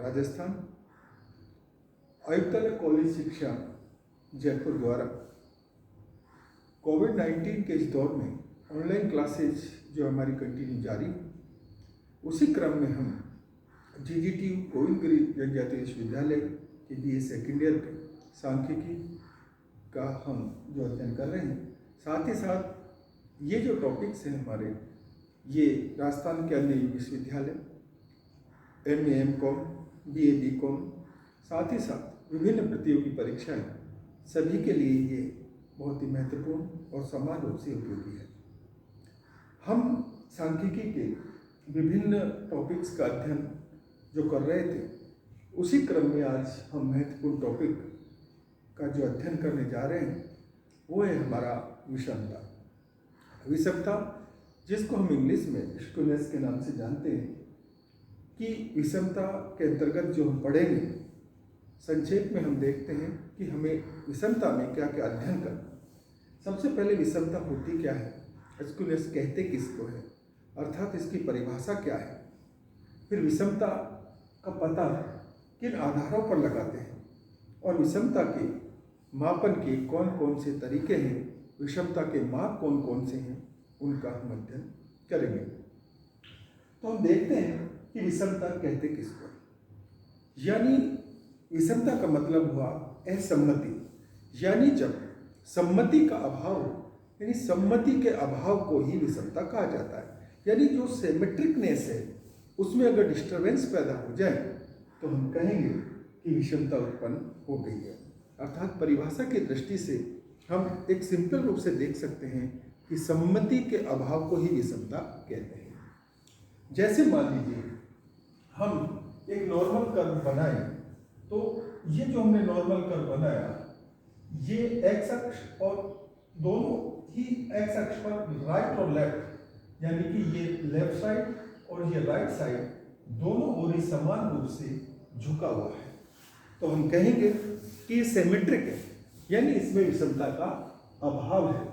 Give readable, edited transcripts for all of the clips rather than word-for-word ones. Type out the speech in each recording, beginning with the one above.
राजस्थान आयुक्तालय कॉलेज शिक्षा जयपुर द्वारा कोविड-19 के इस दौर में ऑनलाइन क्लासेज जो हमारी कंटिन्यू जारी, उसी क्रम में हम GGTU गोविंदगिरी जनजातीय विश्वविद्यालय के BA सेकेंड ईयर के सांख्यिकी का हम जो अध्ययन कर रहे हैं, साथ ही साथ ये जो टॉपिक्स हैं हमारे, ये राजस्थान के अन्य विश्वविद्यालय MA M.Com, BA B.Com, साथ ही साथ विभिन्न प्रतियोगी परीक्षाएं, सभी के लिए ये बहुत ही महत्वपूर्ण और समान रूप से उपयोगी है। हम सांख्यिकी के विभिन्न टॉपिक्स का अध्ययन जो कर रहे थे, उसी क्रम में आज हम महत्वपूर्ण टॉपिक का जो अध्ययन करने जा रहे हैं वो है हमारा विषमता। विषमता, जिसको हम इंग्लिश में स्क्यूनेस के नाम से जानते हैं, कि विषमता के अंतर्गत जो हम पढ़ेंगे, संक्षेप में हम देखते हैं कि हमें विषमता में क्या क्या अध्ययन करना। सबसे पहले विषमता होती क्या है, स्क्यूनेस कहते किसको है, अर्थात इसकी परिभाषा क्या है। फिर विषमता का पता किन आधारों पर लगाते हैं और विषमता के मापन के कौन कौन से तरीके हैं, विषमता के माप कौन कौन से हैं, उनका हम अध्ययन करेंगे। तो हम देखते हैं कि विषमता कहते किसको, यानी विषमता का मतलब हुआ असम्मति, यानी जब सम्मति का अभाव हो, यानी सम्मति के अभाव को ही विषमता कहा जाता है। यानी जो सिमेट्रिकनेस है उसमें अगर डिस्टर्बेंस पैदा हो जाए तो हम कहेंगे कि विषमता उत्पन्न हो गई है। अर्थात परिभाषा की दृष्टि से हम एक सिंपल रूप से देख सकते हैं कि सम्मति के अभाव को ही विषमता कहते हैं। जैसे मान लीजिए हम एक नॉर्मल कर्व बनाए, तो ये जो हमने नॉर्मल कर्व बनाया, ये एक्स अक्ष और दोनों ही एक्स अक्ष पर राइट और लेफ्ट, यानी कि ये लेफ्ट साइड और ये राइट साइड दोनों ओर समान रूप से झुका हुआ है, तो हम कहेंगे कि ये सिमेट्रिक है, यानी इसमें विषमता का अभाव है।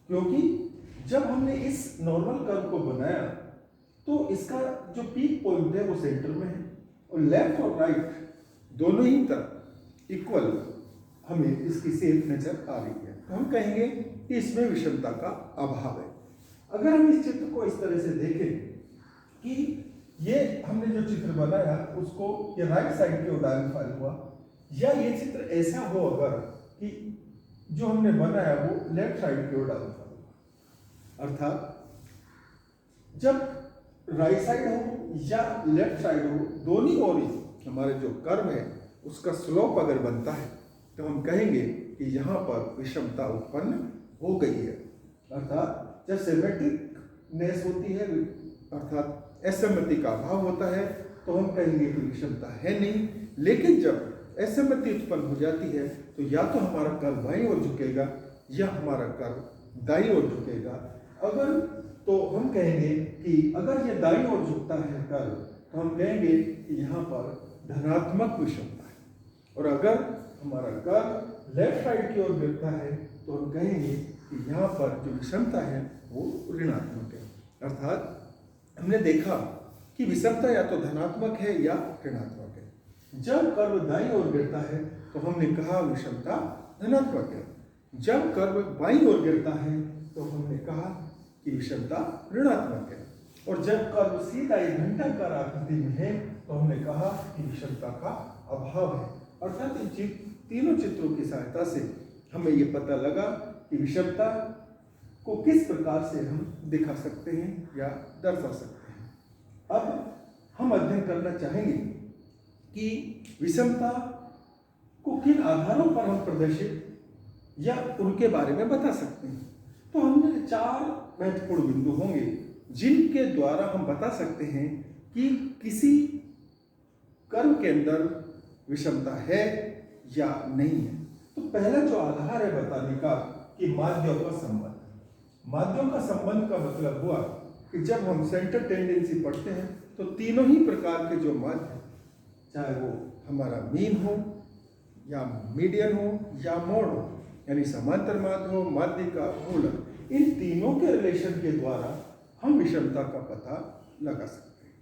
क्योंकि जब हमने इस नॉर्मल कर्व को बनाया तो इसका जो पीक पॉइंट है वो सेंटर में है और लेफ्ट और राइट दोनों ही तरफ इक्वल हमें इसकी शेप नजर आ रही है, तो हम कहेंगे कि इसमें विषमता का अभाव है। अगर हम इस चित्र को इस तरह से देखें कि ये हमने जो चित्र बनाया उसको ये राइट साइड की ओर डायरेक्ट हुआ, या ये चित्र ऐसा हो अगर कि जो हमने बनाया वो लेफ्ट साइड की ओर डायरेक्ट हुआ, अर्थात जब राइट साइड हो या लेफ्ट साइड हो, दोनों ओर ही हमारे जो कर्व है उसका स्लोप अगर बनता है तो हम कहेंगे कि यहाँ पर विषमता उत्पन्न हो गई है। अर्थात जब सिमेट्रिकनेस होती है, अर्थात असम्मति का अभाव होता है, तो हम कहेंगे कि विषमता है नहीं। लेकिन जब असम्मति उत्पन्न हो जाती है तो या तो हमारा कर्व बाईं ओर झुकेगा या हमारा कर्व दाईं ओर झुकेगा। अगर तो हम कहेंगे कि अगर ये दाईं ओर झुकता है कर्व, तो हम कहेंगे कि यहाँ पर धनात्मक विषमता है, और अगर हमारा कर्व लेफ्ट साइड की ओर गिरता है तो हम कहेंगे कि यहाँ पर जो विषमता है वो ऋणात्मक है। अर्थात हमने देखा कि विषमता या तो धनात्मक है या ऋणात्मक है। जब कर्व दाईं ओर गिरता है तो हमने कहा विषमता धनात्मक है, जब कर्व बाईं ओर गिरता है तो हमने कहा कि विषमता ऋणात्मक है, और जब कर्व सीधा एक घंटाकार आकृति में है तो हमने कहा कि विषमता का अभाव है। अर्थात इन तीनों चित्रों की सहायता से हमें ये पता लगा कि विषमता को किस प्रकार से हम दिखा सकते हैं या दर्शा सकते हैं। अब हम अध्ययन करना चाहेंगे कि विषमता को किन आधारों पर हम प्रदर्शित या उनके बारे में बता सकते हैं। तो हमने 4 महत्वपूर्ण बिंदु होंगे जिनके द्वारा हम बता सकते हैं कि किसी कर्व के अंदर विषमता है या नहीं है। तो पहला जो आधार है बताने का कि माध्यों का संबंध। माध्यों का संबंध का मतलब हुआ कि जब हम सेंटर टेंडेंसी पढ़ते हैं तो तीनों ही प्रकार के जो माध्य, चाहे वो हमारा मीन हो या मीडियन हो या मोड हो, यानी समांतर माध्य हो, माध्यिका, मूलक, इन तीनों के रिलेशन के द्वारा हम विषमता का पता लगा सकते हैं।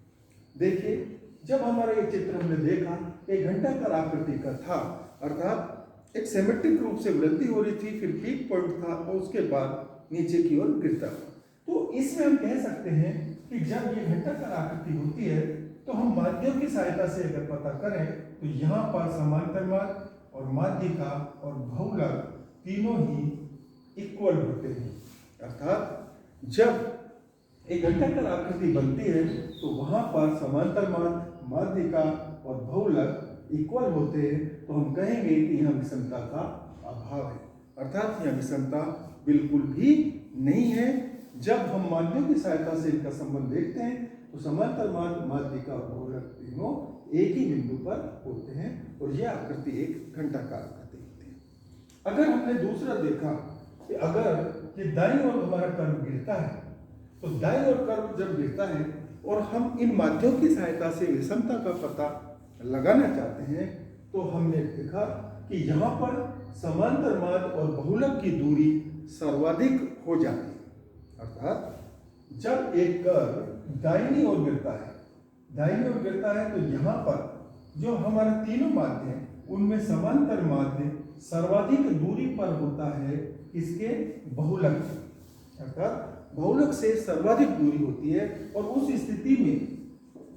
देखिए जब हमारा ये चित्र हमने देखा, एक घंटाकार आकृति का था, अर्थात एक सिमेट्रिक रूप से वृद्धि हो रही थी, फिर पीक पॉइंट था और उसके बाद नीचे की ओर गिरता था। तो इसमें हम कह सकते हैं कि जब ये घंटाकार आकृति होती है तो हम माध्यम की सहायता से अगर पता करें तो यहाँ पर समांतर माध्य और माध्यिका और बहुलक तीनों ही इक्वल होते हैं। अर्थात जब एक घंटाकार आकृति बनती है तो वहाँ पर समांतर माध्य, माध्यिका और बहुलक इक्वल होते हैं, तो हम कहेंगे कि यहाँ विषमता का अभाव है। अर्थात यहाँ विषमता बिल्कुल भी नहीं है। जब हम माध्यम की सहायता से इनका संबंध देखते हैं तो समांतर माध्य, माध्यिका और बहुलक तीनों एक ही बिंदु पर होते हैं और यह आकृति एक घंटाकार आकृति होती है। अगर हमने दूसरा देखा कि अगर ये दाईं ओर हमारा कर्व गिरता है तो दाईं ओर कर्व जब गिरता है और हम इन माध्यम की सहायता से विषमता का पता लगाना चाहते हैं तो हमने देखा कि यहाँ पर समांतर माध्य और बहुलक की दूरी सर्वाधिक हो जाती है। अर्थात जब एक कर्व दाहिनी ओर गिरता है तो यहाँ पर जो हमारे तीनों माध्य हैं उनमें समांतर माध्य सर्वाधिक दूरी पर होता है इसके बहुलक से। अर्थात बहुलक से सर्वाधिक दूरी होती है और उस स्थिति में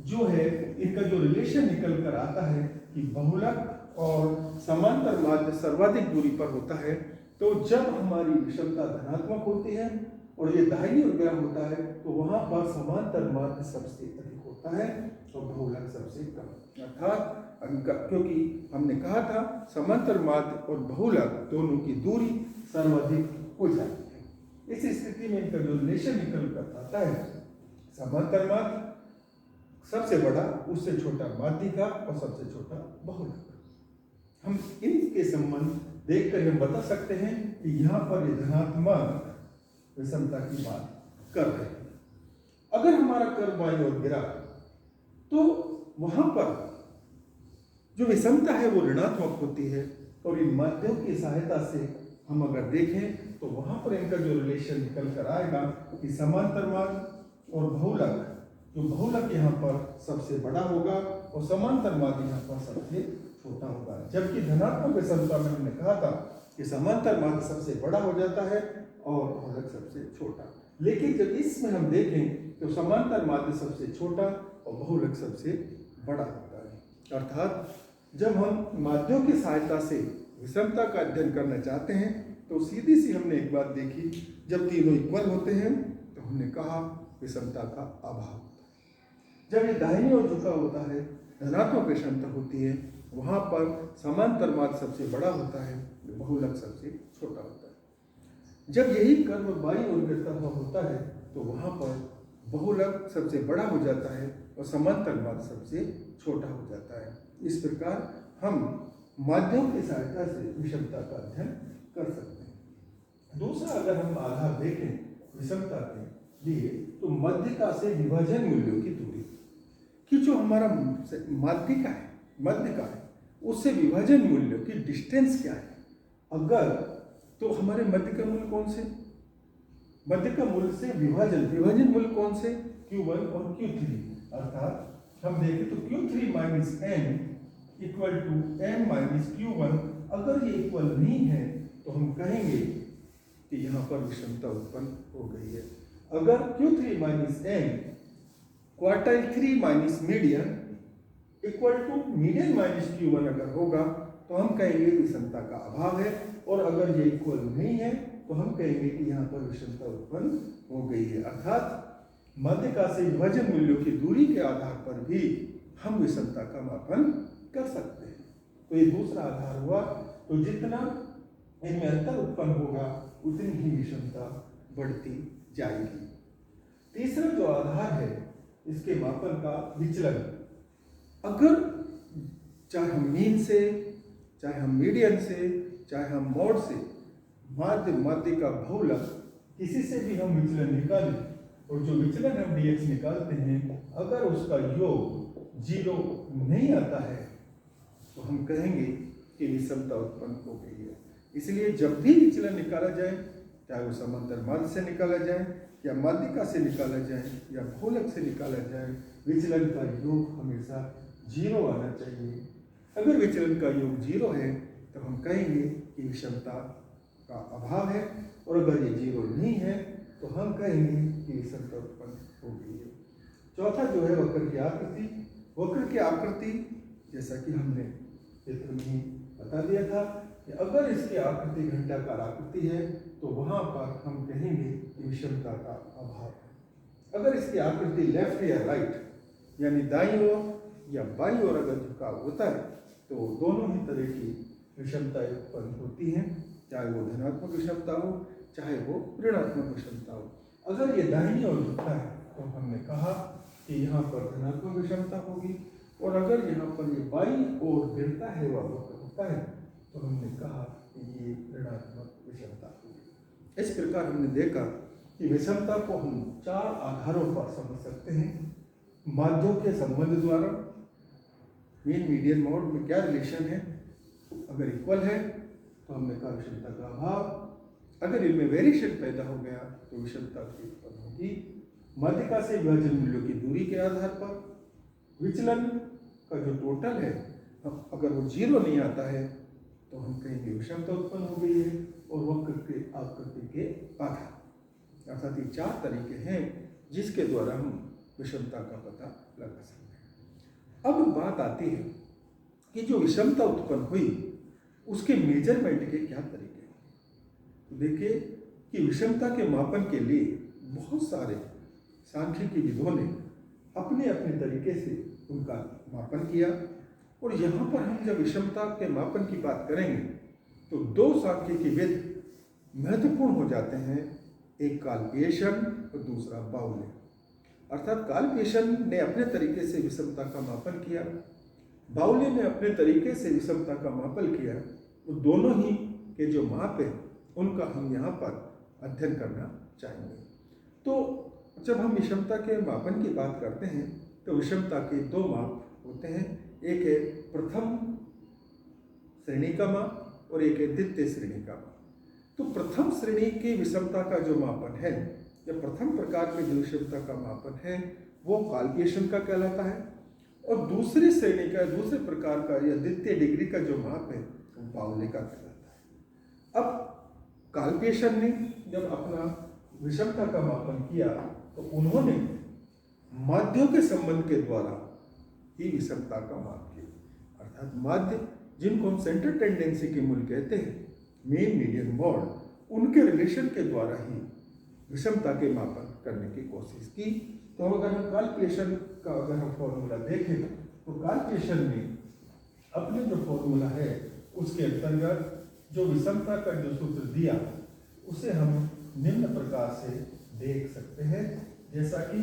जो है इनका जो रिलेशन निकल कर आता है कि बहुलक और समांतर माध्य सर्वाधिक दूरी पर होता है, तो जब हमारी विषमता धनात्मक होती है और ये दाहिनी ओर गया होता है तो वहां पर समांतर माध्य सबसे अधिक होता है और बहुलक सबसे कम। अर्थात क्योंकि हमने कहा था समांतर माध्य और बहुलक दोनों की दूरी सर्वाधिक हो जाती है। इस स्थिति में इनका जो रिलेशन निकल कर आता है, समांतर माध्य सबसे बड़ा, उससे छोटा माध्यिका और सबसे छोटा बहुलक। हम इनके संबंध देखकर हम बता सकते हैं कि यहाँ पर ये धनात्मक विषमता की बात कर रहे हैं। अगर हमारा कर्व बाईं ओर गिरा तो वहां पर जो विषमता है वो ऋणात्मक होती है और इन माध्यम की सहायता से हम अगर देखें तो वहां पर इनका जो रिलेशन निकल कर आएगा कि समांतर माध्य और बहुलक, जो बहुलक यहाँ पर सबसे बड़ा होगा और समांतर माध्य यहाँ पर सबसे छोटा होगा। जबकि धनात्मक विषमता में हमने कहा था कि समांतर माध्य सबसे बड़ा हो जाता है और बहुलक सबसे छोटा। लेकिन जब इसमें हम देखें तो समांतर माध्य सबसे छोटा और बहुलक सबसे बड़ा होता है। अर्थात जब हम माध्ययों की सहायता से विषमता का अध्ययन करना चाहते हैं तो सीधी सी हमने एक बात देखी, जब तीनों इक्वल होते हैं तो हमने कहा विषमता का अभाव होता है। जब ये दाहिनी ओर झुका होता है, धनात्मक विषमता होती है, वहां पर समांतर माध्य सबसे बड़ा होता है, बहुलक सबसे छोटा होता है। जब यही कर्व बाईं ओर गिरता हुआ होता है तो वहां पर बहुलक सबसे बड़ा हो जाता है और समांतर माध्य सबसे छोटा हो जाता है। इस प्रकार हम माध्यम की सहायता से विषमता का अध्ययन कर सकते हैं। दूसरा, अगर हम आधार देखें विषमता के लिए तो माध्यिका से विभाजन मूल्यों की दूरी, कि जो हमारा माध्यिका है उससे विभाजन मूल्य की डिस्टेंस क्या है। अगर तो हमारे माध्यिका मूल्य कौन से, माध्यिका मूल्य से विभाजन मूल्य कौन से, Q1 और Q3। अर्थात हम देखें तो Q3 minus n equal to m minus Q1, अगर ये इक्वल नहीं है तो हम कहेंगे कि यहाँ पर विषमता उत्पन्न हो गई है। अगर Q3 minus n quartile 3 minus median equal to median minus Q1 अगर होगा तो हम कहेंगे विषमता का अभाव है, और अगर ये इक्वल नहीं है तो हम कहेंगे कि यहाँ पर विषमता उत्पन्न हो गई है। अर्थात माध्यिका से विभाजन मूल्यों की दूरी के आधार पर भी हम विषमता का मापन कर सकते हैं। तो ये दूसरा आधार हुआ। तो जितना इनमें अंतर उत्पन्न होगा उतनी ही विषमता बढ़ती जाएगी। तीसरा जो आधार है इसके मापन का विचलन, अगर चाहे हम मीन से, चाहे हम मीडियन से, चाहे हम मोड से, माध्यिका बहुलक किसी से भी हम विचलन निकालें और जो विचलन हम dx निकालते हैं अगर उसका योग 0 नहीं आता है तो हम कहेंगे कि विषमता उत्पन्न हो गई है। इसलिए जब भी विचलन निकाला जाए, चाहे वो समांतर माध्य से निकाला जाए या माध्यिका से निकाला जाए या बहुलक से निकाला जाए, विचलन का योग हमेशा 0 आना चाहिए। अगर विचलन का योग 0 है तो हम कहेंगे कि विषमता का अभाव है, और अगर ये 0 नहीं है तो हम कहेंगे कि विषमता उत्पन्न हो गई है। चौथा जो है वक्र की आकृति। वक्र की आकृति जैसा कि हमने चित्र में ही बता दिया था कि अगर इसकी आकृति घंटाकार आकृति है तो वहाँ पर हम कहेंगे कि विषमता का अभाव है। अगर इसकी आकृति लेफ्ट या राइट यानी दाईं ओर या बाईं ओर अगर झुकाव होता है तो दोनों ही तरह की विषमता उत्पन्न होती हैं, चाहे वो धनात्मक विषमता हो चाहे वो ऋणात्मक विषमता हो। अगर ये दाहिनी ओर झुकता है तो हमने कहा कि यहाँ पर धनात्मक विषमता होगी, और अगर यहाँ पर ये बाईं ओर गिरता है वह होता है तो हमने कहा कि ये ऋणात्मक विषमता होगी। इस प्रकार हमने देखा कि विषमता को हम 4 आधारों पर समझ सकते हैं। माध्यों के संबंध द्वारा, मीन मीडियन मोड में क्या रिलेशन है, अगर इक्वल है तो हमने कहा विषमता का अभाव। अगर इनमें वेरिएशन पैदा हो गया तो विषमता की उत्पन्न होगी। माध्यिका से विभाजन मूल्यों की दूरी के आधार पर विचलन का जो टोटल है अगर वो 0 नहीं आता है तो हम कहेंगे विषमता उत्पन्न हो गई है, और वक्र के आकृति के आधार। अर्थात ये 4 तरीके हैं जिसके द्वारा हम विषमता का पता लगा सकते हैं। अब बात आती है कि जो विषमता उत्पन्न हुई उसके मेजरमेंट के क्या तरीके हैं। तो देखिए कि विषमता के मापन के लिए बहुत सारे सांख्यिकी विदों ने अपने अपने तरीके से उनका मापन किया, और यहाँ पर हम जब विषमता के मापन की बात करेंगे तो 2 सांख्यिकी विद महत्वपूर्ण हो जाते हैं, एक कार्ल पियर्सन और दूसरा बाउले। अर्थात कार्ल पियर्सन ने अपने तरीके से विषमता का मापन किया, बाउले ने अपने तरीके से विषमता का मापन किया। तो दोनों ही के जो माप है उनका हम यहाँ पर अध्ययन करना चाहेंगे। तो जब हम विषमता के मापन की बात करते हैं तो विषमता के 2 माप होते हैं, एक है प्रथम श्रेणी का माप और एक है द्वितीय श्रेणी का माप। तो प्रथम श्रेणी की विषमता का जो मापन है या प्रथम प्रकार के जो विषमता का मापन है वो कार्ल पियर्सन का कहलाता है, और दूसरी श्रेणी का दूसरे प्रकार का या द्वितीय डिग्री का जो माप है वो बाउले का कहलाता है। अब कार्ल पियर्सन ने जब अपना विषमता का मापन किया तो उन्होंने माध्यों के संबंध के द्वारा ही विषमता का माप किया। अर्थात माध्य जिनको हम सेंटर टेंडेंसी के मूल्य कहते हैं, मीन मीडियन मोड, उनके रिलेशन के द्वारा ही विषमता के मापन करने की कोशिश की। तो अगर हम कार्ल पियर्सन का अगर हम फॉर्मूला देखें तो कार्ल पियर्सन ने अपने जो फॉर्मूला है उसके अंतर्गत जो विषमता का जो सूत्र दिया उसे हम निम्न प्रकार से देख सकते हैं। जैसा कि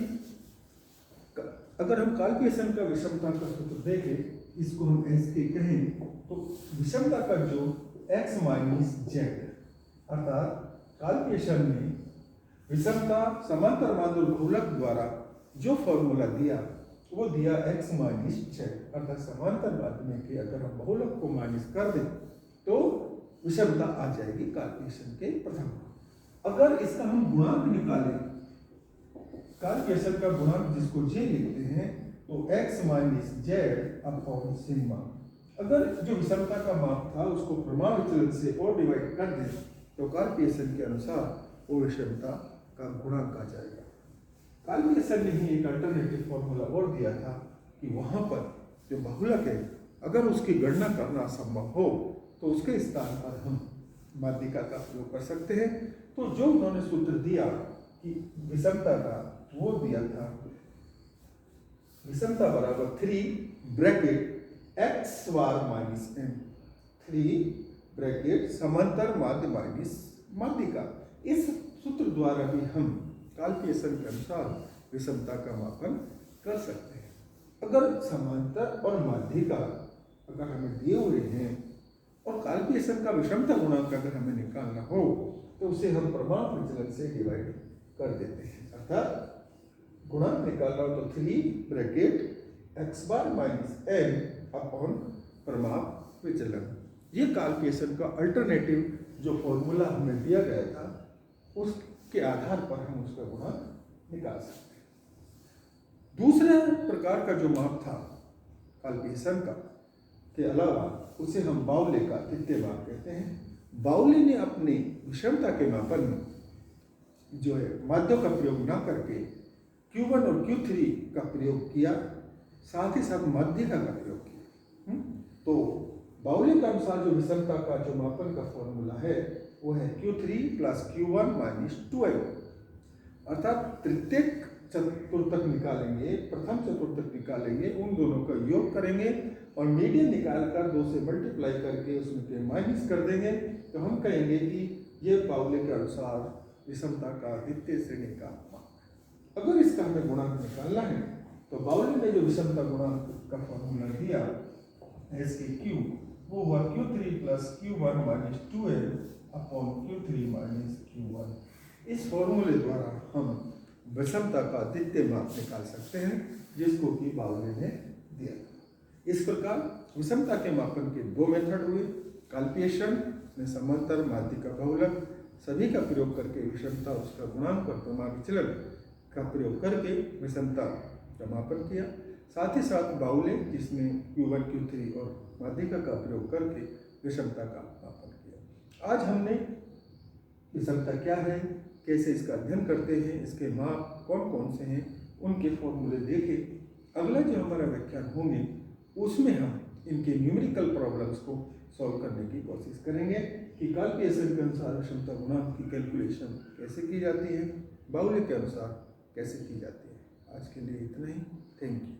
अगर हम कार्ल पियर्सन का विषमता का सूत्र देखें, इसको हम ऐसे कहें तो विषमता का जो x माइनस जेड, अर्थात कार्ल पियर्सन ने विषमता समांतर माध्य बहुलक द्वारा जो फॉर्मूला दिया वो दिया x माइनस जेड, अर्थात समांतर माध्य में कि अगर हम बहुलक को माइनस कर दें तो विषमता आ जाएगी कार्ल पियर्सन के प्रथम। अगर इसका हम गुणांक निकालें, कार्ल पियर्सन का गुणांक जिसको जे लिखते हैं तो x minus Z upon sigma. अगर जो विषमता का माप था उसको प्रमाण विचलन से और डिवाइड कर दें तो कार्ल पियर्सन के अनुसार वो विषमता का गुणांक आ जाएगा। कार्ल पियर्सन ने ही एक अल्टरनेटिव फॉर्मूला और दिया था कि वहाँ पर जो बहुलक है अगर उसकी गणना करना संभव हो तो उसके स्थान पर हम माध्यिका का प्रयोग कर सकते हैं। तो जो उन्होंने सूत्र दिया कि विषमता का वो दिया था विषमता बराबर 3 ब्रैकेट x बार माइनस m, 3 ब्रैकेट समांतर माध्य माइनस माध्यिका। इस सूत्र द्वारा भी हम कार्ल पियर्सन के अनुसार विषमता का मापन कर सकते हैं। अगर समांतर और माध्यिका अगर हमें दिए हुए हैं और कार्ल पियर्सन का विषमता गुणांक अगर हमें निकालना हो तो उसे हम प्रमाण विचलन से डिवाइड कर देते हैं। अर्थात गुणांक निकालना हो तो 3 ब्रैकेट x बार माइनस m अपॉन प्रमाण विचलन। ये कार्ल पियर्सन का अल्टरनेटिव जो फॉर्मूला हमें दिया गया था उसके आधार पर हम उसका गुणांक निकाल सकते हैं। दूसरे प्रकार का जो माप था काल्पनिक का के अलावा उसे हम बाउले का द्वितीय माप कहते हैं। बाउले ने अपने विषमता के मापन में जो है माध्यों का प्रयोग न करके Q1 और Q3 का प्रयोग किया, साथ ही साथ माध्यिका का प्रयोग किया। तो बाउले के अनुसार जो विषमता का जो मापन का फॉर्मूला है वो है Q3 + Q1 - 2L, अर्थात तृतीयक चतुर्थक निकालेंगे, प्रथम चतुर्थक निकालेंगे, उन दोनों का योग करेंगे और मीडियन निकालकर 2 से मल्टीप्लाई करके उसमें के माइनस कर देंगे, तो हम कहेंगे कि ये बाउले के अनुसार विषमता का द्वितीय श्रेणी का माप। अगर इसका हमें गुणांक निकालना है तो बाउले ने जो विषमता गुणांक का फॉर्मूला दिया SQ वो हुआ Q3 + Q1 - 2L upon Q3 - Q1। इस फॉर्मूले द्वारा हम विषमता का द्वितीय माप निकाल सकते हैं जिसको कि बाउले ने दिया। इस प्रकार विषमता के मापन के 2 मेथड हुए, काल्पिएशन में समांतर, माध्यिका, बहुलक सभी का प्रयोग करके विषमता, उसका गुणांक और प्रमाण विचलन का प्रयोग करके विषमता का मापन किया। साथ ही साथ बाउले जिसमें Q1 Q3 और माध्यिका का प्रयोग करके विषमता का मापन किया। आज हमने विषमता क्या है, कैसे इसका अध्ययन करते हैं, इसके माप कौन कौन से हैं, उनके फॉर्मूले देखे। अगला जो हमारा व्याख्यान होंगे उसमें हम इनके न्यूमेरिकल प्रॉब्लम्स को सॉल्व करने की कोशिश करेंगे कि काल्पिएशन के अनुसार विषमता गुणांक की कैलकुलेशन कैसे की जाती है, बाउले के अनुसार कैसे की जाती है। आज के लिए इतना ही। Thank you.